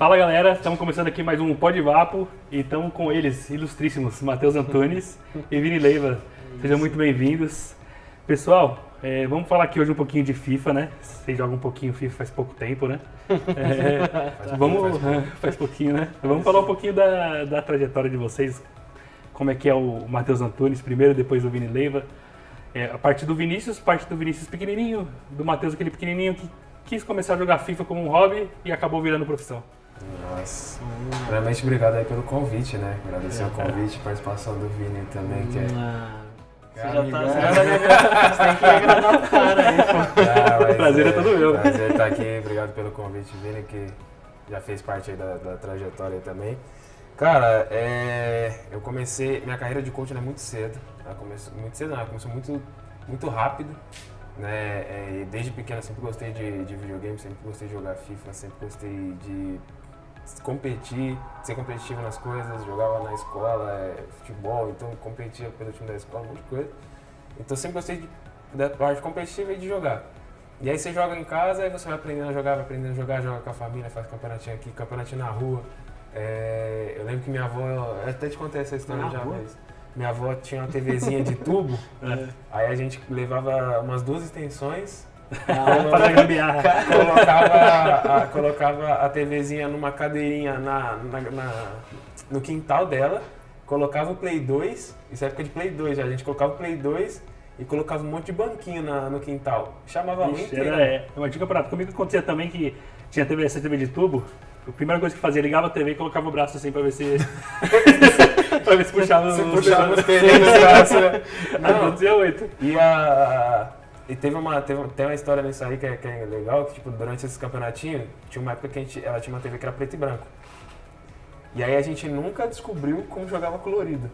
Fala galera, estamos começando aqui mais um Pod Vapo e estamos com eles, ilustríssimos, Matheus Antunes e Vini Leiva. Sejam muito bem-vindos. Pessoal, vamos falar aqui hoje um pouquinho de FIFA, né? Vocês jogam um pouquinho FIFA faz pouco tempo, né? Faz pouquinho, né? Vamos falar um pouquinho da trajetória de vocês, como é que é o Matheus Antunes primeiro, depois o Vini Leiva. A parte do Vinícius pequenininho, do Matheus aquele pequenininho que quis começar a jogar FIFA como um hobby e acabou virando profissão. Nossa, primeiramente obrigado aí pelo convite, né? Agradecer o convite, participação do Vini também, que Você tem que agradar o cara aí, pô. O prazer é todo meu. Prazer estar aqui, obrigado pelo convite, Vini, que já fez parte aí da trajetória também. Cara, eu comecei, minha carreira de coach muito cedo. Ela começou muito rápido, né? E desde pequeno eu sempre gostei de videogame, sempre gostei de jogar FIFA, sempre gostei de competir, ser competitivo nas coisas, jogava na escola, futebol, então competia pelo time da escola, um monte de coisa. Então sempre gostei da parte competitiva e de jogar. E aí você joga em casa, aí você vai aprendendo a jogar, joga com a família, faz campeonatinho aqui, campeonatinho na rua. Eu lembro que minha avó, eu até te contei essa história já uma vez. Minha avó tinha uma TVzinha de tubo, aí a gente levava umas 2 extensões, colocava a TVzinha numa cadeirinha no quintal dela, colocava o Play 2, isso é época de Play 2 já, a gente colocava o Play 2 e colocava um monte de banquinho no quintal. Chamava a mãe inteira. Uma dica pra comigo acontecia também que tinha essa TV de tubo, a primeira coisa que fazia, ligava a TV e colocava o braço assim pra ver se... pra ver se puxava os pneus, braço, né? Acontecia 8. E tem uma história nisso aí que é legal, que tipo, durante esses campeonatinhos, tinha uma época que ela tinha uma TV que era preto e branco. E aí a gente nunca descobriu como jogava colorido.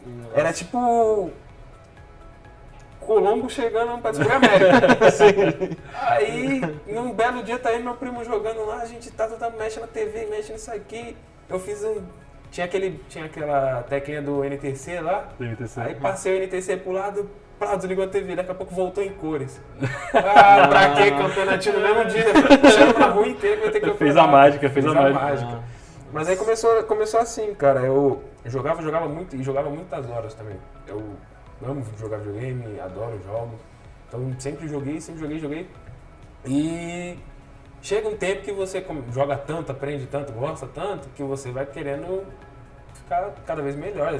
Nossa. Era tipo... Colombo chegando pra descobrir a América. Assim. Aí, num belo dia, tá aí meu primo jogando lá, a gente mexe na TV, mexe nisso aqui. Eu fiz Tinha aquela teclinha do NTC lá. Aí passei o NTC pro lado, desligou a TV, daqui a pouco voltou em cores. Pra quê? Campeonatinho no mesmo dia. Chegou na rua inteira que vai ter que fez a mágica. Mas aí começou assim, cara. Eu jogava muito e jogava muitas horas também. Eu amo jogar videogame, adoro jogos. Então sempre joguei. E chega um tempo que você joga tanto, aprende tanto, gosta tanto, que você vai querendo ficar cada vez melhor,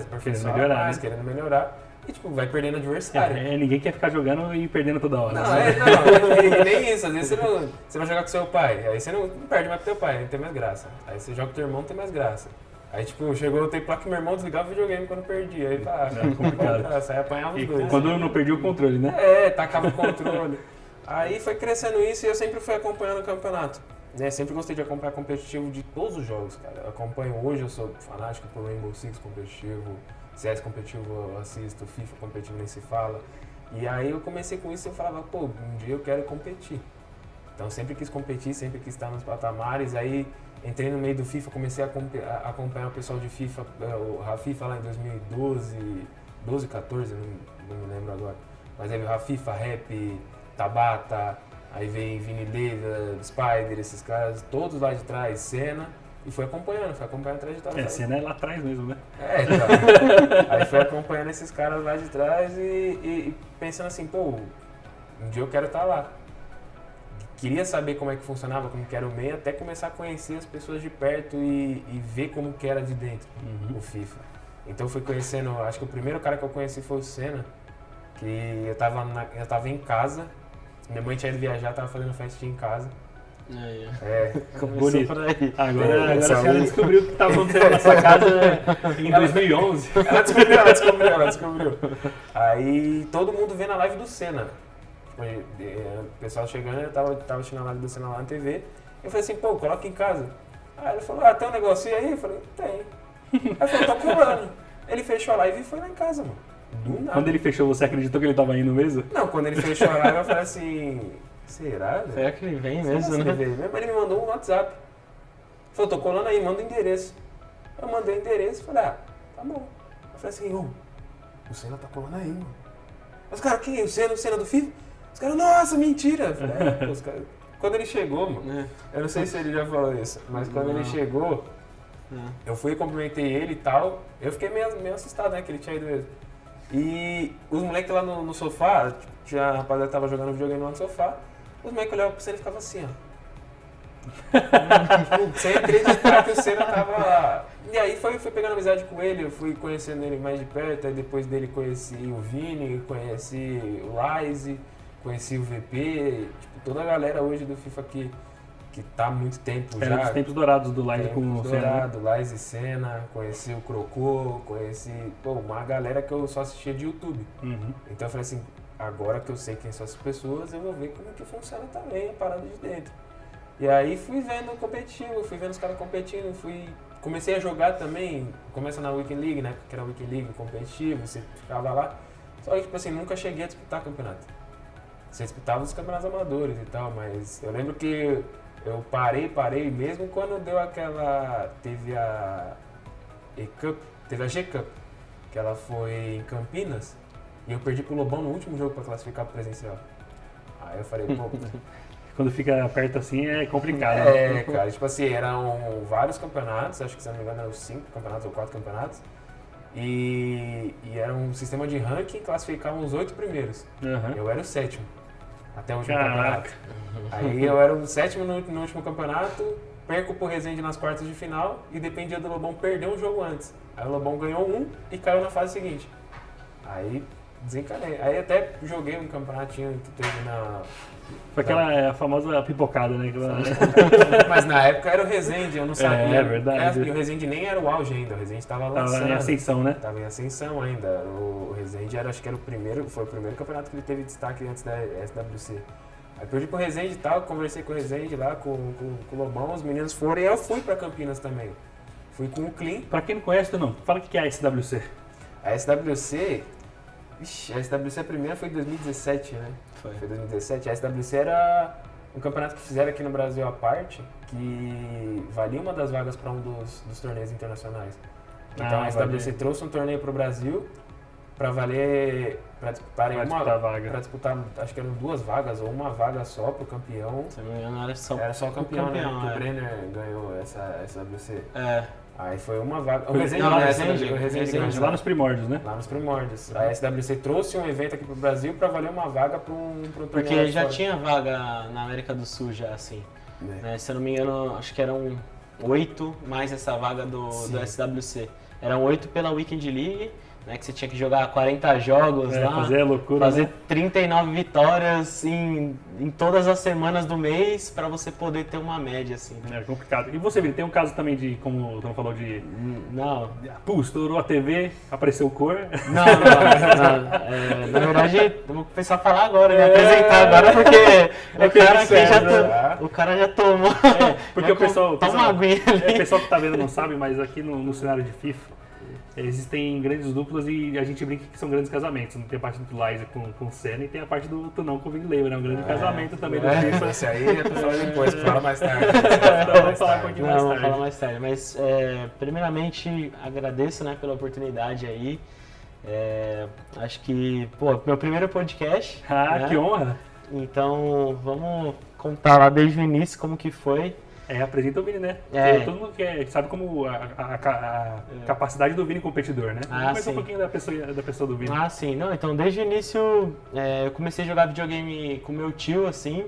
querendo melhorar. E tipo, vai perdendo adversário. Ninguém quer ficar jogando e perdendo toda hora. Não, nem isso. Às vezes você vai jogar com seu pai, aí você não perde mais com teu pai, não tem mais graça. Aí você joga com teu irmão, não tem mais graça. Aí, tipo, chegou o tempo lá que meu irmão desligava o videogame quando perdia. Aí, complicado. Aí apanhava os dois. Quando eu não perdi o controle, né? Tacava o controle. Aí foi crescendo isso e eu sempre fui acompanhando o campeonato. Né? Sempre gostei de acompanhar competitivo de todos os jogos, cara. Eu acompanho hoje, eu sou fanático por Rainbow Six competitivo, CS competitivo eu assisto, FIFA competitivo nem se fala. E aí eu comecei com isso e eu falava, pô, um dia eu quero competir. Então sempre quis competir, sempre quis estar nos patamares. Aí entrei no meio do FIFA, comecei a acompanhar o pessoal de FIFA, o Rafifa lá em 2012, 14, não me lembro agora. Mas aí veio Rafifa, Rap, Tabata, aí veio Vini Leiva, Spider, esses caras, todos lá de trás, Senna, e fui acompanhando a trajetória. Senna é lá atrás mesmo, né? Então. Aí fui acompanhando esses caras lá de trás e pensando assim, pô, um dia eu quero estar lá. Queria saber como é que funcionava, como que era o meio, até começar a conhecer as pessoas de perto e ver como que era de dentro o FIFA. Então fui conhecendo, acho que o primeiro cara que eu conheci foi o Senna, que eu tava em casa, minha mãe tinha ido viajar, tava fazendo festinha em casa. Bonito. Por aí. Agora a senhora descobriu o que estava acontecendo na sua casa em 2011. Ela descobriu. Aí todo mundo vendo a live do Senna. O pessoal chegando, eu tava assistindo a live do Senna lá na TV. Eu falei assim, pô, coloca em casa. Aí ele falou, tem um negocinho aí? Eu falei, tem. Aí ele falou, tô colando. Ele fechou a live e foi lá em casa, mano. Do nada. Quando ele fechou, você acreditou que ele tava indo mesmo? Não, quando ele fechou a live eu falei assim, será? Será que ele vem mesmo, né? Ele me mandou um WhatsApp. Ele falou, tô colando aí, manda o endereço. Eu mandei o endereço e falei, tá bom. Eu falei assim, o Senna tá colando aí, mano. Os caras, quem? O Senna do FIFA? Os caras, nossa, mentira! Eu falei, os caras quando ele chegou, mano, eu não sei se ele já falou isso, mas quando ele chegou, eu fui e cumprimentei ele e tal, eu fiquei meio assustado, né, que ele tinha ido mesmo. E os moleques lá no sofá, tinha a rapaziada que tava jogando videogame lá no sofá, os moleques olhavam pro Senna e ficavam assim, ó. Tipo, sem acreditar que o Senna tava lá. E aí fui pegando amizade com ele, eu fui conhecendo ele mais de perto, aí depois dele conheci o Vini, conheci o Laise, conheci o VP, tipo, toda a galera hoje do FIFA que tá há muito tempo já. Era dos tempos dourados do Laise com o Senna. Do Laise e Senna, conheci o Crocô, conheci uma galera que eu só assistia de YouTube. Então eu falei assim, agora que eu sei quem são essas pessoas, eu vou ver como que funciona também a parada de dentro. E aí fui vendo competitivo, fui vendo os caras competindo, comecei a jogar também, começa na Weekend League, né? Porque era Weekend League competitivo, você ficava lá. Só que, tipo assim, nunca cheguei a disputar campeonato. Você disputava os campeonatos amadores e tal, mas eu lembro que eu parei mesmo quando deu aquela... Teve a E-Cup, teve a G-Cup, que ela foi em Campinas, e eu perdi pro Lobão no último jogo pra classificar pro presencial. Aí eu falei, pô... Quando fica perto assim é complicado. É, cara, tipo assim, eram vários campeonatos, acho que se não me engano eram 5 campeonatos ou 4 campeonatos. E era um sistema de ranking, classificavam os 8 primeiros. Eu era o 7º, até o último campeonato. Aí eu era o 7º no último campeonato, perco pro Resende nas quartas de final e dependia do Lobão perder um jogo antes. Aí o Lobão ganhou um e caiu na fase seguinte. Aí desencanei. Aí até joguei um campeonatinho que teve na... Foi aquela famosa pipocada, né? Mas na época era o Resende, eu não sabia. É verdade. E o Resende nem era o auge ainda, o Resende estava lançando. Tava em ascensão, né? Tava em ascensão ainda. O Resende acho que era foi o primeiro campeonato que ele teve destaque antes da SWC. Aí perdi pro Resende e tal, conversei com o Resende lá, com o Lobão, os meninos foram e eu fui pra Campinas também. Fui com o Clean. Pra quem não conhece, não, fala o que é a SWC. A SWC... Ixi, a SWC a primeira foi em 2017, né? Foi 2017. A SWC era um campeonato que fizeram aqui no Brasil à parte, que valia uma das vagas para um dos torneios internacionais. Então a SWC trouxe um torneio para o Brasil para valer, para disputar acho que eram 2 vagas ou uma vaga só para o campeão. Se não me engano, era só o campeão, né? Que o Brenner ganhou essa SWC. Aí foi uma vaga. O Resende lá nos primórdios, né? Lá nos primórdios. A SWC trouxe um evento aqui pro Brasil para valer uma vaga para um torneio. Porque já tinha vaga na América do Sul já, assim. Né? Se eu não me engano, acho que eram 8 mais essa vaga do SWC. Eram 8 pela Weekend League, né, que você tinha que jogar 40 jogos lá, fazer a loucura, fazer né? 39 vitórias em todas as semanas do mês para você poder ter uma média, assim. Né? É complicado. E você, Vini, tem um caso também de, como o Tom falou, de... Não. Pô, estourou a TV, apareceu cor. Não. Na verdade, eu vou começar a falar agora, me apresentar agora, porque o cara já tomou. Porque o pessoal... Toma uma aguinha ali. O pessoal que tá vendo não sabe, mas aqui no cenário de FIFA, existem grandes duplas e a gente brinca que são grandes casamentos. Tem a parte do Laise com o Senna e tem a parte do Tunão com o Vini Leiva, né? Um grande casamento também do FIFA. Esse aí eu tô falando depois, fala mais tarde. Vamos falar um pouquinho mais tarde. Vamos falar mais tarde. Mas, primeiramente, agradeço, né, pela oportunidade aí. Acho que, meu primeiro podcast. Né? Que honra! Então, vamos contar lá desde o início como que foi. Apresenta o Vini, né? Todo mundo sabe como a capacidade do Vini competidor, né? Mas um pouquinho da pessoa do Vini. Sim. Não, então, desde o início, eu comecei a jogar videogame com meu tio, assim.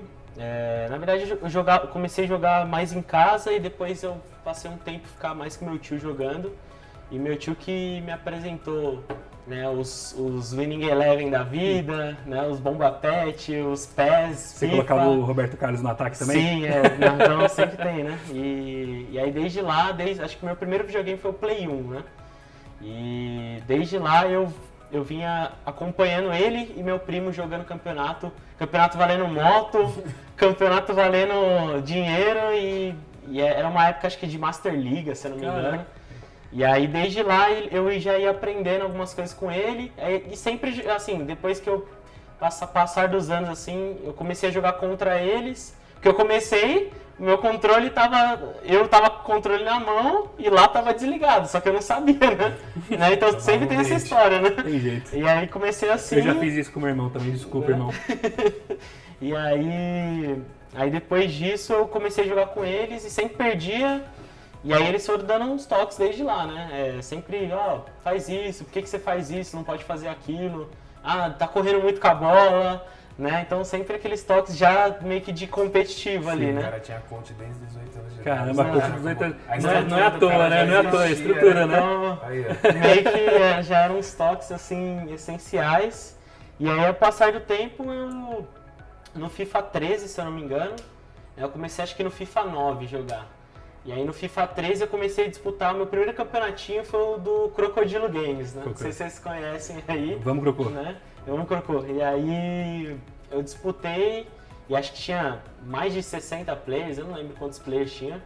Na verdade, eu comecei a jogar mais em casa e depois eu passei um tempo ficar mais com meu tio jogando. E meu tio que me apresentou, né, os Winning Eleven da vida, né, os Bomba Pet, os PES, Você colocava o Roberto Carlos no ataque também? Sim, então sempre tem, né? E aí desde lá, acho que meu primeiro videogame foi o Play 1, né? E desde lá eu vinha acompanhando ele e meu primo jogando campeonato valendo moto, campeonato valendo dinheiro e era uma época acho que de Master League, se eu não me engano. E aí, desde lá, eu já ia aprendendo algumas coisas com ele. E sempre, assim, depois que eu passar dos anos, assim, eu comecei a jogar contra eles. Porque eu comecei, o meu controle eu tava com o controle na mão e lá tava desligado. Só que eu não sabia, né? Então sempre tem essa história, né? Tem jeito. E aí comecei assim... Eu já fiz isso com o meu irmão também, desculpa, irmão. E aí... Aí depois disso eu comecei a jogar com eles e sempre perdia. E aí eles foram dando uns toques desde lá, né? Sempre, faz isso, por que você faz isso, não pode fazer aquilo? Ah, tá correndo muito com a bola, né? Então sempre aqueles toques já meio que de competitivo ali, né? O cara tinha coach desde 18 anos de idade. Caramba, coach de 18 anos. Aí Não é à toa, né? Não é à toa, é estrutura, né? Então, Aí, ó. meio que já eram uns toques, assim, essenciais. E aí, ao passar do tempo, no FIFA 13, se eu não me engano, eu comecei acho que no FIFA 9 jogar. E aí no FIFA 13 eu comecei a disputar, o meu primeiro campeonatinho foi o do Crocodilo Games, né? Não sei se vocês conhecem aí. Vamos, Crocô. Né? Vamos, Crocô. E aí eu disputei, e acho que tinha mais de 60 players, eu não lembro quantos players tinha.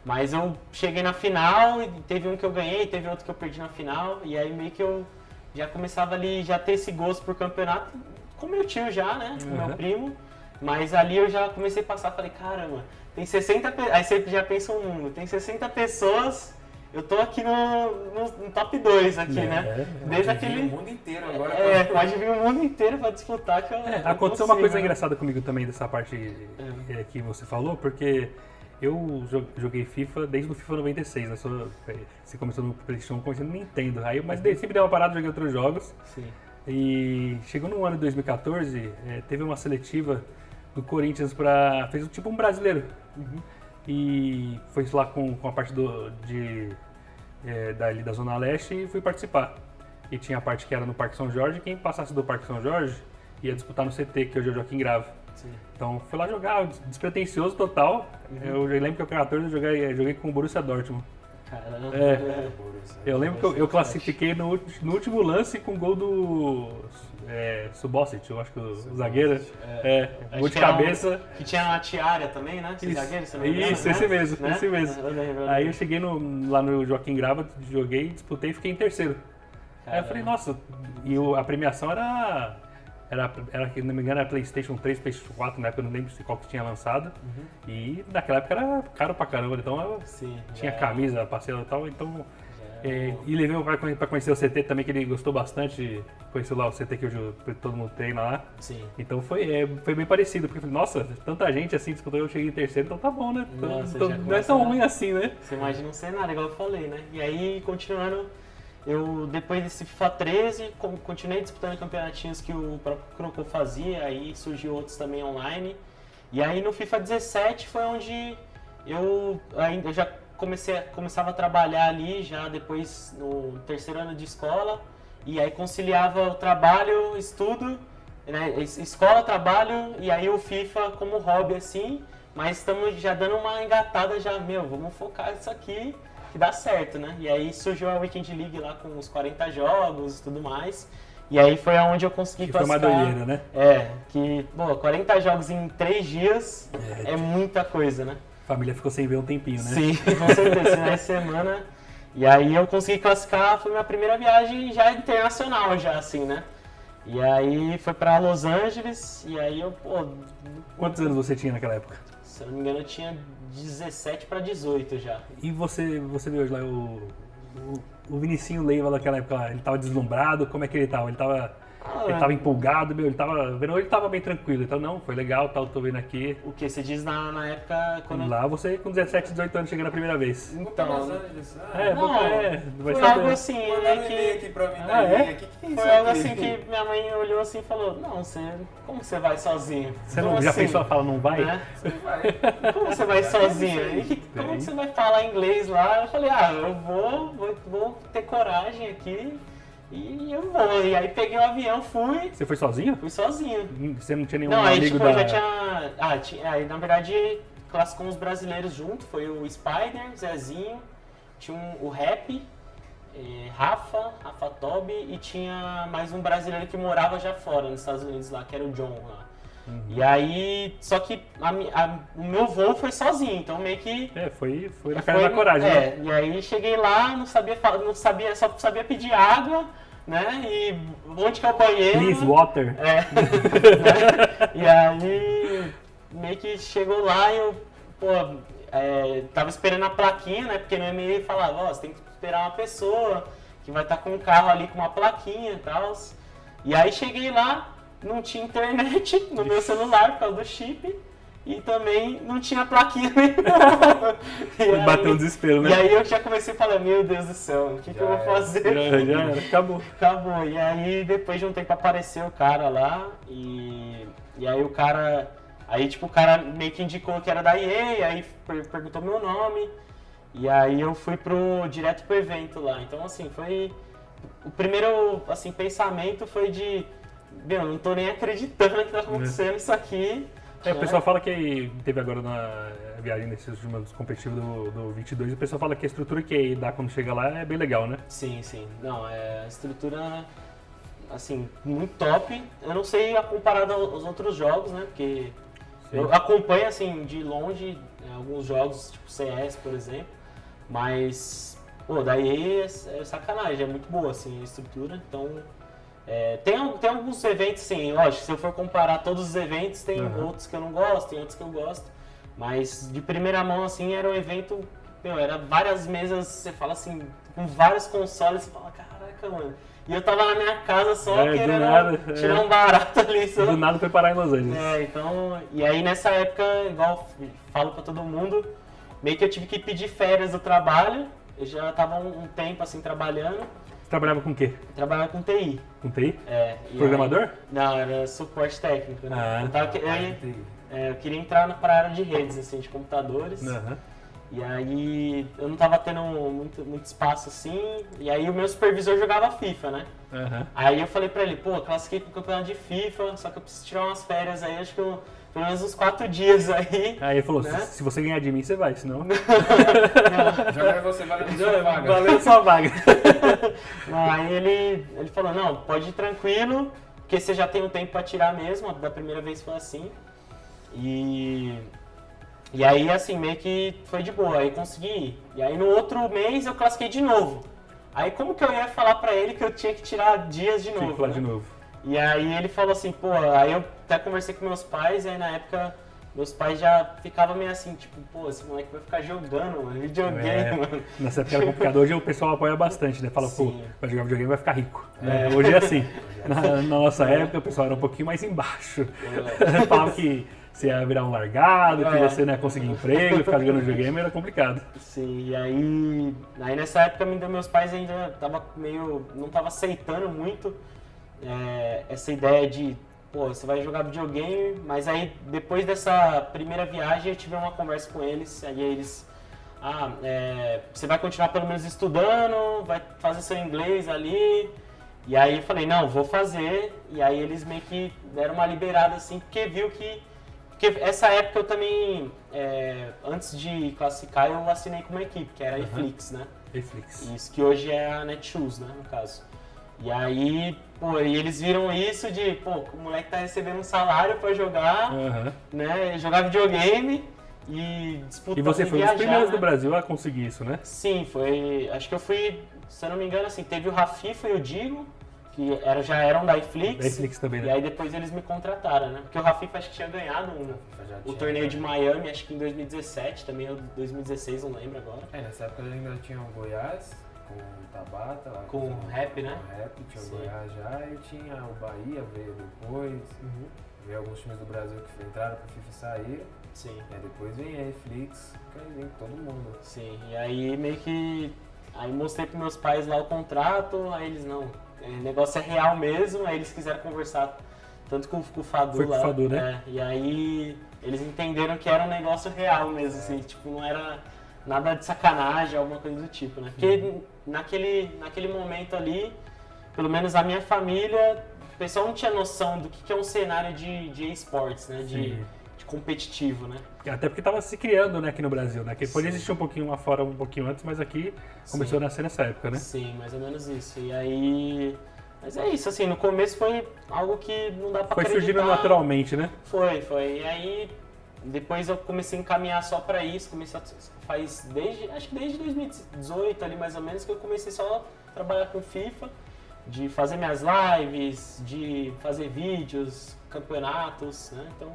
Mas eu cheguei na final, e teve um que eu ganhei, teve outro que eu perdi na final, e aí meio que eu já começava ali, já ter esse gosto por campeonato, com meu tio já, né? Com meu primo. Mas ali eu já comecei a passar, falei, caramba, tem 60 pessoas, aí você já pensa um mundo, tem 60 pessoas, eu tô aqui no top 2 aqui, né? Desde aquele... o mundo inteiro agora. Pode vir o mundo inteiro pra disputar que eu aconteceu uma coisa engraçada comigo também dessa parte que você falou, porque eu joguei FIFA desde o FIFA 96, né? Você começou no PlayStation, comecei no Nintendo, mas sempre deu uma parada, joguei outros jogos. Sim. E chegou no ano de 2014, teve uma seletiva do Corinthians fez tipo um brasileiro. E foi lá com a parte dali da Zona Leste e fui participar. E tinha a parte que era no Parque São Jorge, quem passasse do Parque São Jorge ia disputar no CT, que hoje é o Joaquim Grava. Sim. Então fui lá jogar, despretensioso total. Eu lembro que eu 14 eu joguei com o Borussia Dortmund. Caramba. Eu lembro que eu classifiquei no último lance com o gol do Subosic, eu acho que o zagueiro. Gol de cabeça. Que tinha a Tiara também, né? Esse zagueiro, se não me engano, Isso, né? esse mesmo. Eu lembro. Aí eu cheguei lá no Joaquim Grava, joguei, disputei e fiquei em terceiro. Aí eu falei, nossa, e a premiação era, se não me engano, era PlayStation 3, PlayStation 4, na época eu não lembro qual que tinha lançado. E naquela época era caro pra caramba, então eu tinha camisa, parcela e tal, então... e levei o cara pra conhecer o CT também, que ele gostou bastante, conheceu lá o CT que hoje todo mundo treina lá. Sim. Então foi bem parecido, porque eu falei, nossa, tanta gente assim disputou, eu cheguei em terceiro, então tá bom, né? Nossa, Então, não é tão ruim assim, né? Você imagina um cenário, igual eu falei, né? E aí, continuando, eu depois desse FIFA 13, continuei disputando campeonatinhos que o próprio Crocô fazia, aí surgiu outros também online. E aí no FIFA 17 foi onde eu já começava a trabalhar ali, já depois no terceiro ano de escola, e aí conciliava o trabalho, estudo, né? Escola, trabalho, e aí o FIFA como hobby assim, mas estamos já dando uma engatada já, vamos focar nisso aqui, que dá certo, né? E aí surgiu a Weekend League lá com os 40 jogos e tudo mais. E aí foi aonde eu consegui classificar. Foi uma doideira, né? 40 jogos em 3 dias é muita coisa, né? A família ficou sem ver um tempinho, né? Sim, com certeza, finais de semana. E aí eu consegui classificar, foi minha primeira viagem já internacional, já assim, né? E aí foi pra Los Angeles, e aí eu, Quantos anos você tinha naquela época? Se eu não me engano, eu tinha 17 para 18 já. E você viu hoje lá o Vinicinho Leiva naquela época lá, ele tava deslumbrado, como é que ele tava? Ele tava empolgado, ele tava bem tranquilo, então não, foi legal, tal, tô vendo aqui. O que você diz na época quando... Lá você com 17, 18 anos chegando a primeira vez. Então, vai foi saber. algo assim, aqui pra mim, foi algo assim que minha mãe olhou assim e falou, não, como você vai sozinho? Você não, já pensou a fala, não vai? Né? Como você vai sozinho? E como você vai falar inglês lá? Eu falei, eu vou ter coragem aqui. E eu vou. E aí peguei o avião, fui. Você foi sozinho? Fui sozinho. Você não tinha nenhum aí, amigo tipo, da... eu já tinha... aí, na verdade, classificou uns brasileiros junto. Foi o Spider, Zezinho, tinha o Rap, Rafa Tobi, e tinha mais um brasileiro que morava já fora, nos Estados Unidos lá, que era o John lá. E aí, só que o meu voo foi sozinho, então meio que... foi na cara da coragem, né? E aí cheguei lá, não sabia, só sabia pedir água, né? E onde que é o banheiro? Please, water. E aí, meio que chegou lá e eu, tava esperando a plaquinha, né? Porque no e-mail falava, você tem que esperar uma pessoa que vai estar com um carro ali com uma plaquinha e tal. E aí cheguei lá, não tinha internet no meu celular por causa do chip. e também não tinha plaquinha nenhuma. Bateu um desespero, né? E aí eu já comecei a falar, meu Deus do céu, o que eu vou fazer? Já era, acabou. Acabou. E aí depois de um tempo apareceu o cara lá e aí o cara... Aí tipo o cara meio que indicou que era da EA, aí perguntou meu nome. E aí eu fui direto pro evento lá. Então assim, foi... O primeiro assim, pensamento foi de... Meu, não tô nem acreditando que tá acontecendo isso aqui. O pessoal fala que teve agora na viagem nesses últimos competitivos do 22, o pessoal fala que a estrutura que dá quando chega lá é bem legal, né? Sim. Não, a estrutura, assim, muito top. Eu não sei a comparada aos outros jogos, né? Porque eu acompanho, assim, de longe alguns jogos, tipo CS, por exemplo. Mas, pô, daí é sacanagem, é muito boa, assim, a estrutura. Então... tem alguns eventos, sim, lógico, se eu for comparar todos os eventos, tem outros que eu não gosto, tem outros que eu gosto, mas de primeira mão, assim, era um evento, era várias mesas, você fala assim, com vários consoles, você fala, caraca, mano, e eu tava na minha casa só querendo tirar um barato ali. Só. Do nada foi parar em Los Angeles. Então, e aí nessa época, igual falo pra todo mundo, meio que eu tive que pedir férias do trabalho, eu já tava um tempo, assim, trabalhando. Trabalhava com o quê? Trabalhava com TI. Com TI? Programador? Aí, não, era suporte técnico, né? Ah, eu queria entrar para a área de redes, assim, de computadores. E aí eu não tava tendo muito espaço assim, e aí o meu supervisor jogava FIFA, né? Aí eu falei pra ele, pô, classifiquei pro campeonato de FIFA, só que eu preciso tirar umas férias aí, acho que pelo menos uns 4 dias aí. Aí ele falou, né? se você ganhar de mim, você vai, senão... Jogar você valendo sua vaga. Valendo sua vaga. Aí ele falou, não, pode ir tranquilo, porque você já tem um tempo pra tirar mesmo, da primeira vez foi assim. E aí, assim, meio que foi de boa, aí consegui ir. E aí no outro mês eu classifiquei de novo. Aí como que eu ia falar pra ele que eu tinha que tirar dias de novo? Tinha que falar né? de novo. E aí ele falou assim, pô, aí eu até conversei com meus pais, e aí na época meus pais já ficavam meio assim, tipo, pô, esse moleque vai ficar jogando, mano, videogame, mano. Nessa época era complicado, hoje o pessoal apoia bastante, né? Fala, Sim. pô, vai jogar videogame vai ficar rico. Hoje é assim. Na nossa época o pessoal era um pouquinho mais embaixo. Falava que você ia virar um largado, que você não ia conseguir emprego, ficar jogando videogame era complicado. Sim, e aí nessa época meus pais ainda não tava aceitando muito essa ideia de, pô, você vai jogar videogame, mas aí depois dessa primeira viagem eu tive uma conversa com eles, aí eles, você vai continuar pelo menos estudando, vai fazer seu inglês ali, e aí eu falei, não, vou fazer, e aí eles meio que deram uma liberada assim, porque viu que essa época eu também, antes de classificar, eu assinei com uma equipe, que era a eFlix, né? eFlix. Isso, que hoje é a Netshoes, né, no caso. E aí, pô, e eles viram isso de, pô, o moleque tá recebendo um salário pra jogar, né, jogar videogame e disputar. E você foi um viajar, dos primeiros né? do Brasil a conseguir isso, né? Sim, acho que eu fui, se eu não me engano, assim, teve o Rafifa e o Digo, que já eram da eFlix. Da eFlix também, né? E aí depois eles me contrataram, né? Porque o Rafifa acho que tinha ganhado o torneio de Miami, acho que em 2017, também ou 2016, não lembro agora. Nessa época eu ainda tinha o Goiás, com o Tabata. Lá, com o Rap, né? Com o Rap, tinha o Goiás já, e tinha o Bahia, veio depois. Veio alguns times do Brasil que entraram pro FIFA e saíram. Sim. E aí depois vem a eFlix, que aí vem todo mundo. Sim, e aí meio que... Aí mostrei pros meus pais lá o contrato, aí eles, não, o negócio é real mesmo, aí eles quiseram conversar tanto com o Fadu Foi lá. com o Fadu, né? E aí eles entenderam que era um negócio real mesmo, assim, tipo, não era nada de sacanagem, alguma coisa do tipo, né? Porque naquele momento ali, pelo menos a minha família, o pessoal não tinha noção do que é um cenário de esportes, né? De competitivo, né? Até porque estava se criando, né, aqui no Brasil, né? Que pode existir um pouquinho lá fora, um pouquinho antes, mas aqui começou a nascer nessa época, né? Sim, mais ou menos isso. E aí... Mas é isso, assim, no começo foi algo que não dá pra Foi acreditar. surgindo naturalmente, né? Foi. E aí, depois eu comecei a encaminhar só pra isso, acho que desde 2018 ali mais ou menos, que eu comecei só a trabalhar com FIFA, de fazer minhas lives, de fazer vídeos, campeonatos, né? Então,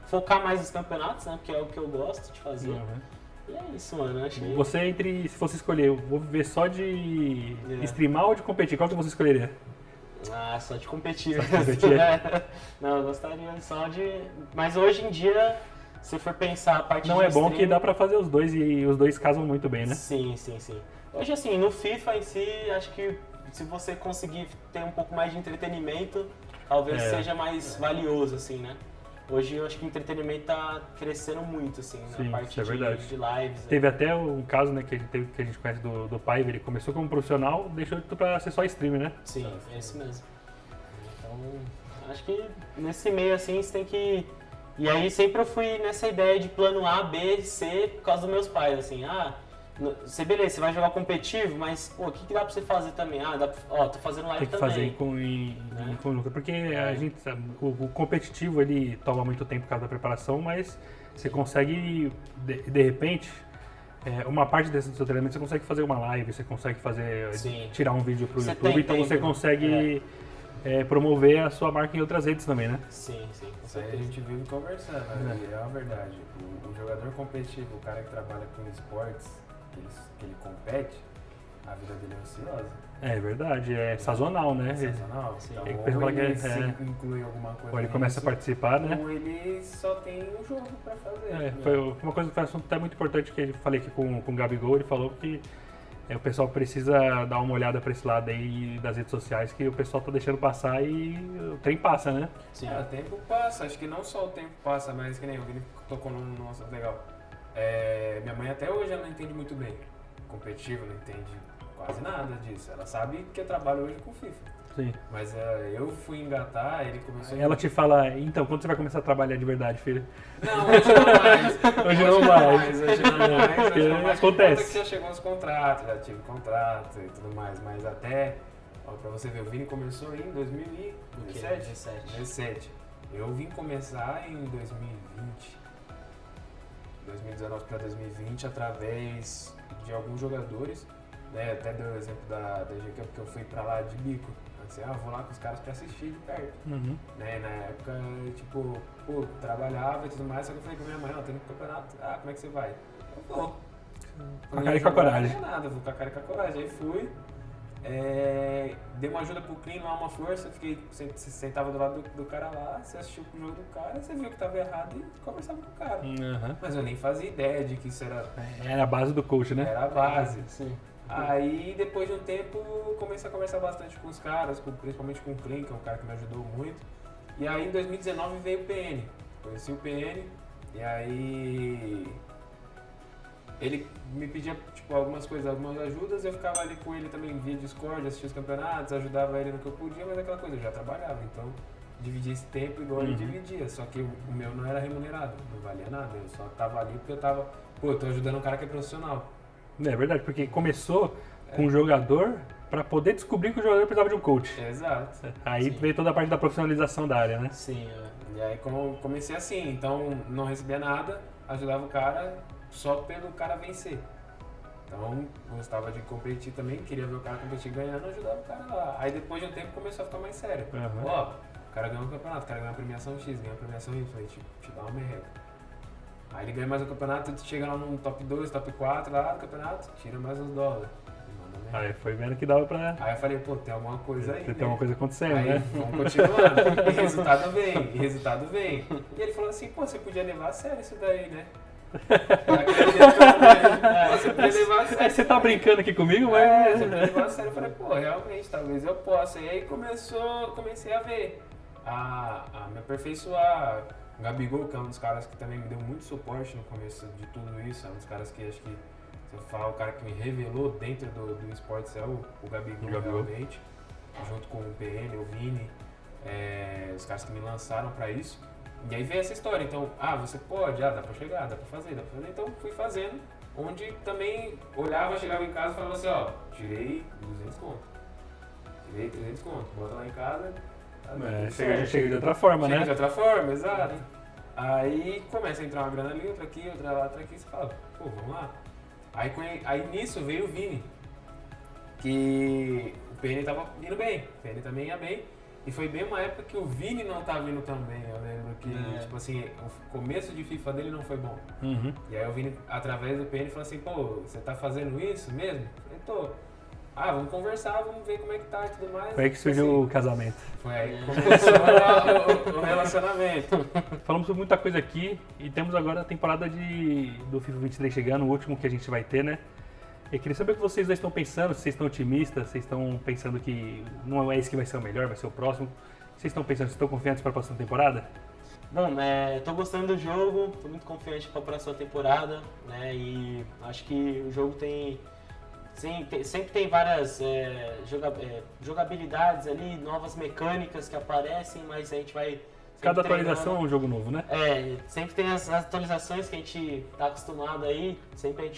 focar mais nos campeonatos, né? Porque é o que eu gosto de fazer. E é isso, mano. Achei... Você, se fosse escolher, eu vou viver só de streamar ou de competir, qual que você escolheria? Só de competir. Só de competir? Não, eu gostaria só de... Mas hoje em dia, se for pensar a parte Não de é bom que streaming- dá pra fazer os dois e os dois casam muito bem, né? Sim. Hoje, assim, no FIFA em si, acho que se você conseguir ter um pouco mais de entretenimento, talvez seja mais valioso, assim, né? Hoje eu acho que o entretenimento tá crescendo muito, assim, Sim, na parte isso é verdade. de lives. Teve até um caso, né, que a gente conhece do Paiva, ele começou como profissional, deixou pra ser só streamer, né? Sim, é isso mesmo. Então, acho que nesse meio, assim, você tem que... E aí sempre eu fui nessa ideia de plano A, B, C, por causa dos meus pais, assim, você beleza, você vai jogar competitivo, mas pô, o que dá pra você fazer também? Tô fazendo live Tem que também. fazer em conjunto, porque a gente sabe, o competitivo ele toma muito tempo por causa da preparação, mas você consegue, de repente, uma parte desse do seu treinamento você consegue fazer uma live, você consegue fazer, Sim. tirar um vídeo pro Você YouTube, tem então tempo, você né? consegue promover a sua marca em outras redes também, né? Sim, com Isso aí a certeza. gente vive conversando, e é a verdade. O jogador competitivo, o cara que trabalha com esportes, que ele compete, a vida dele é ociosa. É verdade, é sazonal, né? É sazonal. Sim. Então, É que o ou pessoal ele quer- se inclui alguma coisa Ou ele começa a nisso, participar, né? ou ele só tem um jogo pra fazer. Foi uma coisa que foi um assunto até muito importante que eu falei aqui com o Gabigol, ele falou que o pessoal precisa dar uma olhada para esse lado aí das redes sociais, que o pessoal tá deixando passar e o trem passa, né? Sim. O tempo passa, acho que não só o tempo passa, mas que nem o Vini tocou num assunto legal. Minha mãe até hoje ela não entende muito bem. Competitivo, não entende quase nada disso. Ela sabe que eu trabalho hoje com FIFA. Sim. Mas eu fui engatar, ele começou Ela te fala, então, quando você vai começar a trabalhar de verdade, filho? Não, hoje não mais. Hoje não mais. Hoje não mais. Porque Hoje não mais. acontece. Por conta que já chegou os contratos, já tive contrato e tudo mais. Mas até, pra você ver, o Vini começou em 2017. 17. Eu vim começar em 2020. 2019 para 2020 através de alguns jogadores, né? Até deu o exemplo da GQ, porque eu fui pra lá de bico. Assim, vou lá com os caras pra assistir de perto. Uhum. Né? Na época, tipo, trabalhava e tudo mais, só que eu falei com minha mãe, tô indo pro campeonato. Como é que você vai? Eu vou. Com a cara e com a coragem. Não é nada, vou com a cara e com a coragem. Aí fui, dei uma ajuda pro Clean lá, uma força, você sentava do lado do cara lá, você assistiu pro jogo do cara, você viu que tava errado e conversava com o cara. Uhum. Mas eu nem fazia ideia de que isso era Era a base do coach, né? a base. Sim. Aí, depois de um tempo, comecei a conversar bastante com os caras, principalmente com o Clint, que é um cara que me ajudou muito. E aí, em 2019, veio o PN. Conheci o PN, e aí ele me pedia tipo, algumas coisas, algumas ajudas, eu ficava ali com ele também via Discord, assistia os campeonatos, ajudava ele no que eu podia, mas aquela coisa, eu já trabalhava, então dividia esse tempo igual ele dividia, só que o meu não era remunerado, não valia nada, eu só tava ali porque eu tô ajudando um cara que é profissional. É verdade, porque começou com um jogador para poder descobrir que o jogador precisava de um coach. Exato. Aí Sim. veio toda a parte da profissionalização da área, né? Sim, E aí comecei assim, então não recebia nada, ajudava o cara só pelo cara vencer. Então gostava de competir também, queria ver o cara competir ganhando, ajudava o cara lá. Aí depois de um tempo começou a ficar mais sério. Uhum. Ó, o cara ganhou um campeonato, o cara ganhou uma premiação X, ganhou uma premiação Y, aí te dá uma merreca. Aí ele ganha mais um campeonato, chega lá no top 2, top 4 lá do campeonato, tira mais uns dólares. Manda merreca. Aí foi vendo que dava pra Aí eu falei, pô, tem alguma coisa aí. ter né? uma coisa acontecendo, Aí, né? vamos continuando. E resultado vem, e resultado vem. E ele falou assim, pô, você podia levar a sério isso daí, né? Você podia levar a sério. Você tá brincando aqui comigo, Você mas... podia levar a sério. Eu falei, pô, realmente, talvez eu possa. E aí comecei a ver, a me aperfeiçoar. O Gabigol, que é um dos caras que também me deu muito suporte no começo de tudo isso, é um dos caras que acho que, se eu falar, o cara que me revelou dentro do esportes é o Gabigol, realmente, junto com o PN, o Vini, os caras que me lançaram pra isso. E aí veio essa história, então, você pode, dá pra chegar, dá pra fazer, então fui fazendo, onde também olhava, chegava em casa e falava assim, tirei 200 conto, tirei 300 conto, bota lá em casa. Chega de outra forma, Chega né? de outra forma, exato. Aí começa a entrar uma grana ali, outra aqui, outra aqui, você fala, pô, vamos lá. Aí nisso veio o Vini, que o PN tava indo bem, o PN também ia bem, e foi bem uma época que o Vini não tava indo tão bem, eu lembro que, tipo assim, o começo de FIFA dele não foi bom. Uhum. E aí o Vini, através do PN, falou assim, pô, você tá fazendo isso mesmo? Eu falei, tô. vamos conversar, vamos ver como é que tá e tudo mais. Foi aí que surgiu o casamento. Foi aí que começou o relacionamento. Falamos sobre muita coisa aqui e temos agora a temporada do FIFA 23 chegando, o último que a gente vai ter, né? Eu queria saber o que vocês dois estão pensando, se vocês estão otimistas, se vocês estão pensando que não é esse que vai ser o melhor, vai ser o próximo. Vocês estão pensando, vocês estão confiantes para a próxima temporada? Bom, tô gostando do jogo, tô muito confiante para a próxima temporada, né? E acho que o jogo sempre tem várias jogabilidades ali, novas mecânicas que aparecem, mas a gente vai... Cada atualização é um jogo novo, né? Sempre tem as atualizações que a gente tá acostumado aí,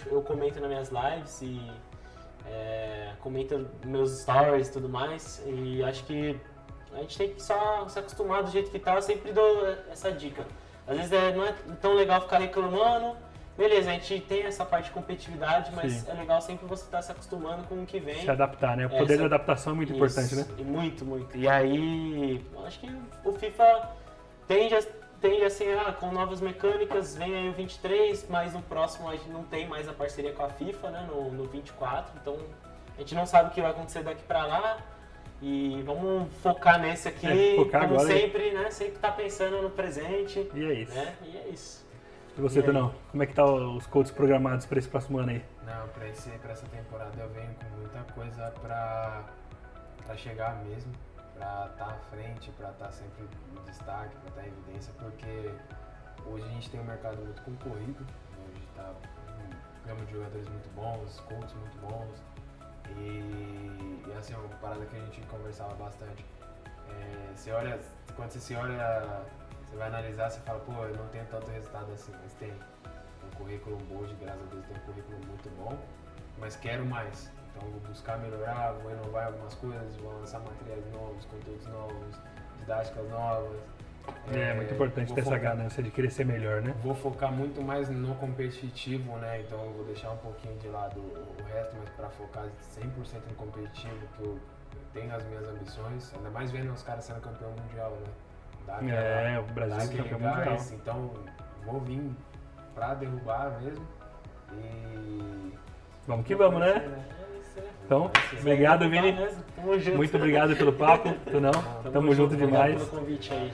eu comento nas minhas lives e comento meus stories e tudo mais, e acho que a gente tem que só se acostumar do jeito que tá. Eu sempre dou essa dica. Às vezes não é tão legal ficar reclamando. Beleza, a gente tem essa parte de competitividade, mas Sim. é legal sempre você estar se acostumando com o que vem. Se adaptar, né? O poder da adaptação é muito importante, né? E muito. E aí, acho que o FIFA tende assim, com novas mecânicas, vem aí o 23, mas no próximo a gente não tem mais a parceria com a FIFA, né? No 24, então a gente não sabe o que vai acontecer daqui pra lá. E vamos focar nesse aqui, focar como agora, sempre, né? Sempre tá pensando no presente. E é isso. Né? E é isso. E você, Tunão? Como é que tá os coaches programados para esse próximo ano aí? Não, pra essa temporada eu venho com muita coisa pra chegar mesmo, pra estar à frente, pra estar sempre em destaque, pra estar em evidência, porque hoje a gente tem um mercado muito concorrido, hoje tá um gama de jogadores muito bons, coaches muito bons, e assim, é uma parada que a gente conversava bastante. Quando você se olha, você vai analisar, você fala, pô, eu não tenho tanto resultado assim, mas tem um currículo hoje, graças a Deus, tem um currículo muito bom, mas quero mais. Então vou buscar melhorar, vou inovar algumas coisas, vou lançar materiais novos, conteúdos novos, didáticas novas. É muito importante ter essa ganância de querer ser melhor, né? Vou focar muito mais no competitivo, né? Então eu vou deixar um pouquinho de lado o resto, mas para focar 100% no competitivo, que eu tenho as minhas ambições, ainda mais vendo os caras sendo campeão mundial, né? O Brasil é campeão mundial. Então vou vir para derrubar mesmo e... Vamos que vamos, né? Então, obrigado, Vini. Muito obrigado pelo papo, Tunão. Tamo junto demais. Obrigado pelo convite aí.